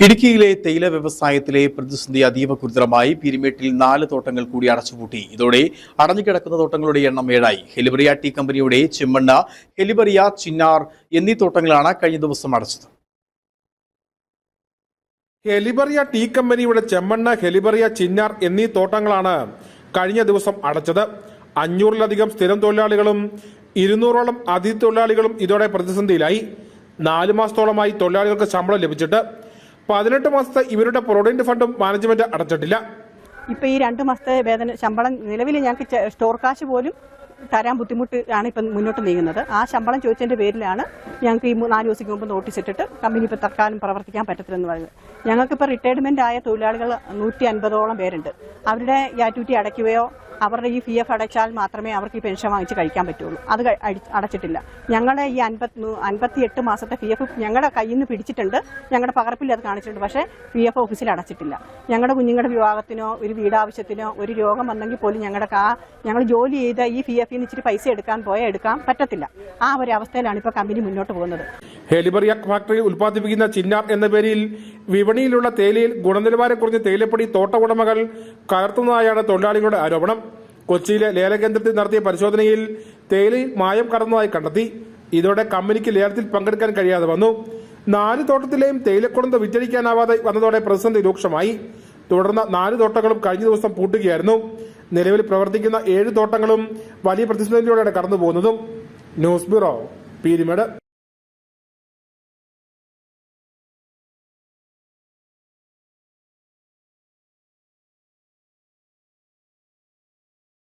ഇടുക്കിയിലെ തേയില വ്യവസായത്തിലെ പ്രതിസന്ധി അതീവ ഗുരുതരമായി. പീരുമേട്ടിൽ 4 തോട്ടങ്ങൾ കൂടി അടച്ചുപൂട്ടി. ഇതോടെ അടഞ്ഞുകിടക്കുന്ന തോട്ടങ്ങളുടെ എണ്ണം 7ആയി. ഹെലിബറിയ ടീ കമ്പനിയുടെ ചെമ്മണ്ണ, ഹെലിബറിയ, ചിന്നാർ എന്നീ തോട്ടങ്ങളാണ് കഴിഞ്ഞ ദിവസം അടച്ചത്. ഹെലിബറിയ ടീ കമ്പനിയുടെ ചെമ്മണ്ണ, ഹെലിബറിയ, ചിന്നാർ എന്നീ തോട്ടങ്ങളാണ് കഴിഞ്ഞ ദിവസം അടച്ചത്. 500-ലധികം സ്ഥിരം തൊഴിലാളികളും 200ഓളം അതിഥി തൊഴിലാളികളും ഇതോടെ പ്രതിസന്ധിയിലായി. 4 മാസത്തോളമായി തൊഴിലാളികൾക്ക് ശമ്പളം ലഭിച്ചിട്ട് 18 മാസത്തെ ഇവരുടെ പ്രൊവിഡന്റ് ഫണ്ടും മാനേജ്മെന്റ് അടച്ചിട്ടില്ല. ഇപ്പൊ ഈ 2 മാസത്തെ വേതന ശമ്പളം നിലവിൽ ഞങ്ങൾക്ക് സ്റ്റോർ കാശ് പോലും തരാൻ ബുദ്ധിമുട്ടാണ് ഇപ്പം മുന്നോട്ട് നീങ്ങുന്നത്. ആ ശമ്പളം ചോദിച്ചതിന്റെ പേരിലാണ് ഞങ്ങൾക്ക് ഈ 4 ദിവസത്തേക്ക് മുമ്പ് നോട്ടീസ് ഇട്ടിട്ട് കമ്പനി ഇപ്പൊ തൽക്കാലം പ്രവർത്തിക്കാൻ പറ്റത്തില്ലെന്ന് പറയുന്നത്. ഞങ്ങൾക്കിപ്പോൾ റിട്ടയർമെന്റ് ആയ തൊഴിലാളികൾ 150ഓളം പേരുണ്ട്. അവരുടെ ഗ്രാറ്റുവിറ്റി അടയ്ക്കുകയോ അവരുടെ ഈ PF അടച്ചാൽ മാത്രമേ അവർക്ക് ഈ പെൻഷൻ വാങ്ങിച്ച് കഴിക്കാൻ പറ്റുള്ളൂ. അത് അടച്ചിട്ടില്ല. ഞങ്ങളുടെ ഈ 58 മാസത്തെ PF ഞങ്ങളുടെ കയ്യിൽ നിന്ന് പിടിച്ചിട്ടുണ്ട്. ഞങ്ങളുടെ പകർപ്പിൽ അത് കാണിച്ചിട്ടുണ്ട്. പക്ഷേ PF ഓഫീസിൽ അടച്ചിട്ടില്ല. ഞങ്ങളുടെ കുഞ്ഞുങ്ങളുടെ വിവാഹത്തിനോ ഒരു വീടാവശ്യത്തിനോ ഒരു രോഗം വന്നെങ്കിൽ പോലും ഞങ്ങൾ ജോലി ചെയ്ത ഈ PF ന്ന് ഇച്ചിരി പൈസ എടുക്കാൻ പറ്റത്തില്ല. ആ ഒരു അവസ്ഥയിലാണ് ഇപ്പോൾ കമ്പനി മുന്നോട്ട് പോകുന്നത്. ഹെലിബറിയ ഫാക്ടറിയിൽ ഉൽപ്പാദിപ്പിക്കുന്ന ചിന്നാർ എന്ന പേരിൽ വിപണിയിലുള്ള തേയിലയിൽ ഗുണനിലവാരം കുറഞ്ഞ തേയിലപ്പൊടി തോട്ട ഉടമകൾ കലർത്തുന്നതായാണ് തൊഴിലാളികളുടെ ആരോപണം. കൊച്ചിയിലെ ലേലകേന്ദ്രത്തിൽ നടത്തിയ പരിശോധനയിൽ തേയിലയിൽ മായം കടന്നതായി കണ്ടെത്തി. ഇതോടെ കമ്പനിക്ക് ലേലത്തിൽ പങ്കെടുക്കാൻ കഴിയാതെ വന്നു. 4 തോട്ടത്തിലെയും തേയിലക്കുടന്ത് വിറ്റഴിക്കാനാവാതെ വന്നതോടെ പ്രതിസന്ധി രൂക്ഷമായി. തുടർന്ന് 4 തോട്ടങ്ങളും കഴിഞ്ഞ ദിവസം പൂട്ടുകയായിരുന്നു. നിലവിൽ പ്രവർത്തിക്കുന്ന 7 തോട്ടങ്ങളും വലിയ പ്രതിസന്ധിയിലൂടെയാണ് കടന്നുപോകുന്നതും. News bureau, Peermade.